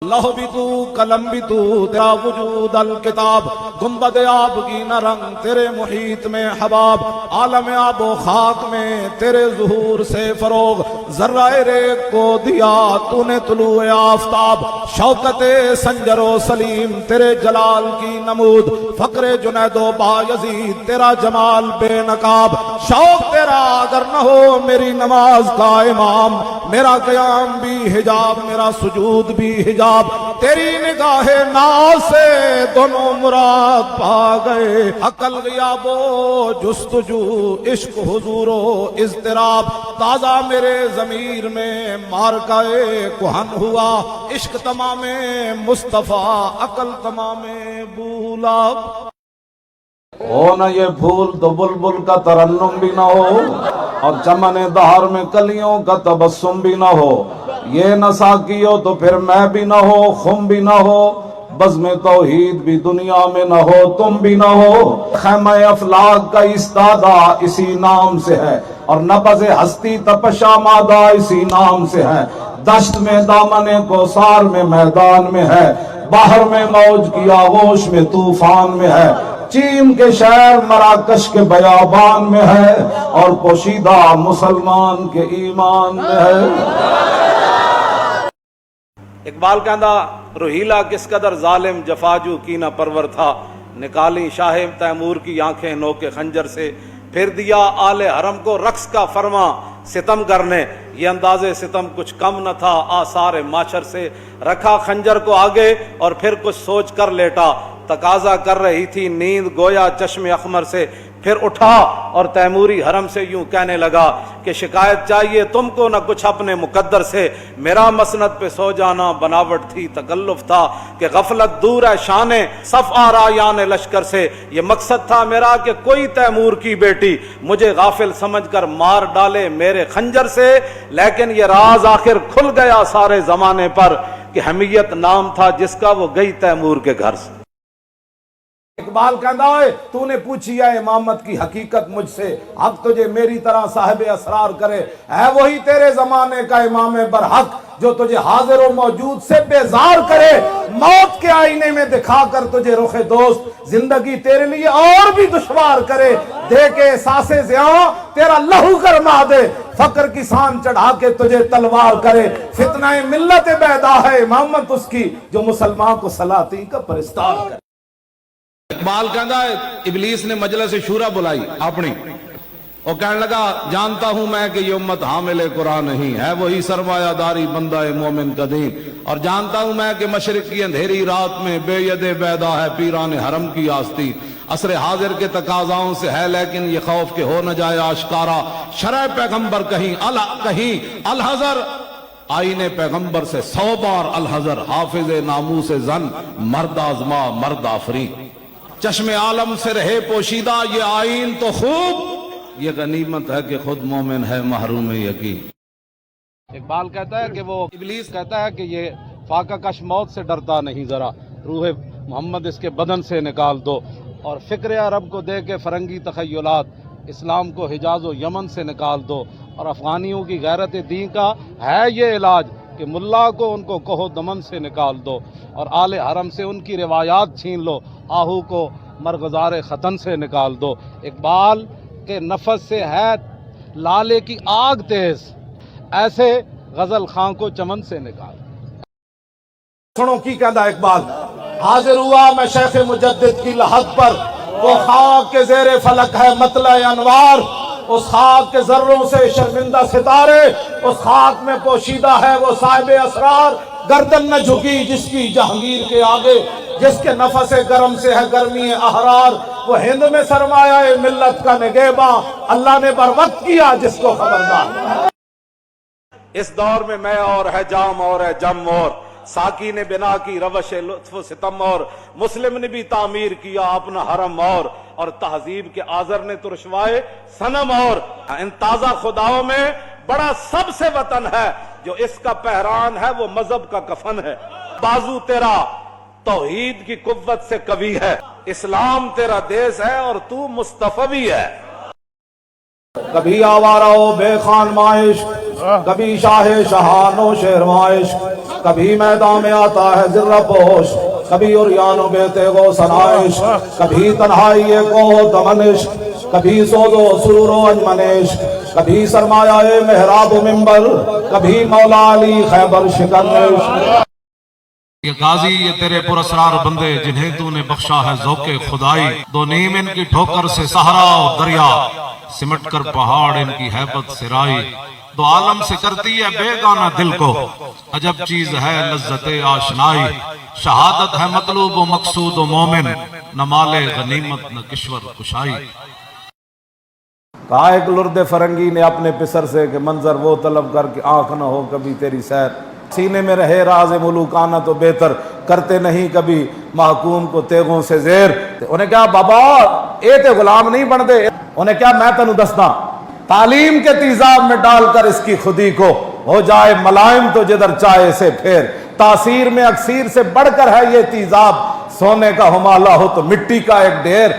لوح بھی تو قلم بھی تو تیرا وجود الکتاب گنبد آب کی نہ رنگ تیرے محیط میں حباب عالم آب و خاک میں تیرے ظہور سے فروغ ذرہ ریگ کو دیا تو نے طلوع آفتاب شوکت سنجر و سلیم تیرے جلال کی نمود فقر جنید و بایزید تیرا جمال بے نقاب شوق تیرا اگر نہ ہو میری نماز کا امام میرا قیام بھی حجاب میرا سجود بھی حجاب تیری نگاہ ناز سے دونوں مراد پا گئے عقل غیاب و جستجو عشق حضور و اضطراب تازہ میرے ضمیر میں مارکائے کہن ہوا عشق تمام مصطفیٰ عقل تمام بولا ہو نہ یہ پھول تو بلبل کا ترنم بھی نہ ہو اور چمن دہر میں کلیوں کا تبسم بھی نہ ہو یہ نہ ساقی ہو تو پھر میں بھی نہ ہو خم بھی نہ ہو بزم توحید بھی دنیا میں نہ ہو تم بھی نہ ہو خیمہ افلاک کا استادہ اسی نام سے ہے اور نبض ہستی تپشا مادہ اسی نام سے ہے دشت میں دامن کوثر میں میدان میں ہے باہر میں موج کی آغوش میں طوفان میں ہے چین کے شہر مراکش کے بیابان میں ہے اور پوشیدہ مسلمان کے ایمان میں ہے اقبال کہندا روہیلا کس قدر ظالم جفاجو کینہ پرور تھا نکالی شاہ تیمور کی آنکھیں نوکے خنجر سے پھر دیا آل حرم کو رقص کا فرما ستم کرنے یہ انداز ستم کچھ کم نہ تھا آثار ماچر سے رکھا خنجر کو آگے اور پھر کچھ سوچ کر لیٹا تقاضا کر رہی تھی نیند گویا چشم اخمر سے پھر اٹھا اور تیموری حرم سے یوں کہنے لگا کہ شکایت چاہیے تم کو نہ کچھ اپنے مقدر سے میرا مسند پہ سو جانا بناوٹ تھی تکلف تھا کہ غفلت دور ہے شان صف آرایان لشکر سے یہ مقصد تھا میرا کہ کوئی تیمور کی بیٹی مجھے غافل سمجھ کر مار ڈالے میرے خنجر سے لیکن یہ راز آخر کھل گیا سارے زمانے پر کہ حمیت نام تھا جس کا وہ گئی تیمور کے گھر سے اقبال کہندا ہے تو نے پوچھی ہے امامت کی حقیقت مجھ سے اب تجھے میری طرح صاحب اسرار کرے ہے وہی تیرے زمانے کا امام برحق جو تجھے حاضر و موجود سے بیزار کرے موت کے آئینے میں دکھا کر تجھے رخ دوست زندگی تیرے لیے اور بھی دشوار کرے دے کے احساس زیاں تیرا لہو کرما دے فقر کی سان چڑھا کے تجھے تلوار کرے فتنہ ملت بیدا ہے امامت اس کی جو مسلمان کو سلاطین کا پرستار کرے اقبال کہندا ہے ابلیس نے مجلس شورا بلائی اپنی اور کہنے لگا جانتا ہوں میں کہ یہ امت حامل قرآن نہیں ہے وہی سرمایہ داری بندہ مومن کا دین اور جانتا ہوں میں کہ مشرق کی اندھیری رات میں بے ید بیدا ہے پیران حرم کی آستی عصر حاضر کے تقاضاؤں سے ہے لیکن یہ خوف کہ ہو نہ جائے آشکارا شرع پیغمبر کہیں الحذر آئین پیغمبر سے 100 بار الحذر حافظ ناموس زن مرد آزما مرد آفری چشم عالم سے رہے پوشیدہ یہ آئین تو خوب یہ غنیمت ہے کہ خود مومن ہے محروم یقین اقبال کہتا ہے کہ وہ ابلیس کہتا ہے کہ یہ فاقہ کش موت سے ڈرتا نہیں ذرا روح محمد اس کے بدن سے نکال دو اور فکر عرب کو دے کے فرنگی تخیلات اسلام کو حجاز و یمن سے نکال دو اور افغانیوں کی غیرت دین کا ہے یہ علاج کہ ملا کو ان کو کہو دمن سے نکال دو اور آل حرم سے ان کی روایات چھین لو آہو کو مرغزار ختن سے نکال دو اقبال کے نفس سے ہے لالے کی آگ تیز ایسے غزل خان کو چمن سے نکال سنو کی کہندا اقبال حاضر ہوا میں شیخ مجدد کی لحد پر وہ خاک کے زیر فلک ہے مطلع انوار اس خاک کے ذروں سے شرمندہ ستارے اس خاک میں پوشیدہ ہے وہ صاحب اسرار گردن نہ جھکی جس کی جہانگیر کے آگے جس کے نفس گرم سے ہے گرمی احرار وہ ہند میں سرمایہ ملت کا نگہباں اللہ نے بر وقت کیا جس کو خبردار اس دور میں اور ہے جام اور ہے جم اور ساکی نے بنا کی روش لطف و ستم اور مسلم نے بھی تعمیر کیا اپنا حرم اور تہذیب کے آذر نے تو رشوائے صنم اور ان تازہ خداؤں میں بڑا سب سے وطن ہے جو اس کا پہران ہے وہ مذہب کا کفن ہے بازو تیرا توحید کی قوت سے قوی ہے اسلام تیرا دیس ہے اور تو مصطفی ہے کبھی آوارہ و بے خان مائش کبھی شاہ شہان و شہر مائش کبھی میدان میں آتا ہے ذرہ پوش، کبھی عریان و بے تیغ و سنائش، کبھی تنہائی کو دمنش، کبھی سوز و سرور و انجمنش، کبھی سرمایہ محراب و منبر، کبھی مولا علی خیبر شکنش۔ یہ غازی یہ تیرے پراسرار بندے جنہیں تو نے بخشا ہے ذوق خدائی، دو نیم ان کی ٹھوکر سے صحرا و دریا، سمٹ کر پہاڑ ان کی ہیبت سے رائی، دو عالم سے کرتی ہے بے گانہ دل کو، عجب چیز ہے لذت آشنائی، شہادت ہے مطلوب و مقصود و مومن، نہ مال غنیمت نہ کشور کشائی۔ کہا ایک لرد فرنگی نے اپنے پسر سے کہ منظر وہ طلب کر کے آنکھ نہ ہو کبھی تیری سیر، سینے میں رہے راز ملوکانہ تو بہتر، کرتے نہیں کبھی محکوم کو تیغوں سے زیر۔ انہیں کہا بابا اے تے غلام نہیں بن دے، انہیں کہا میں تنو دسنا، تعلیم کے تیزاب میں ڈال کر اس کی خودی کو، ہو جائے ملائم تو جدھر چاہے سے پھیر، تاثیر میں اکثیر سے بڑھ کر ہے یہ تیزاب، سونے کا ہمالہ ہو تو مٹی کا ایک ڈھیر۔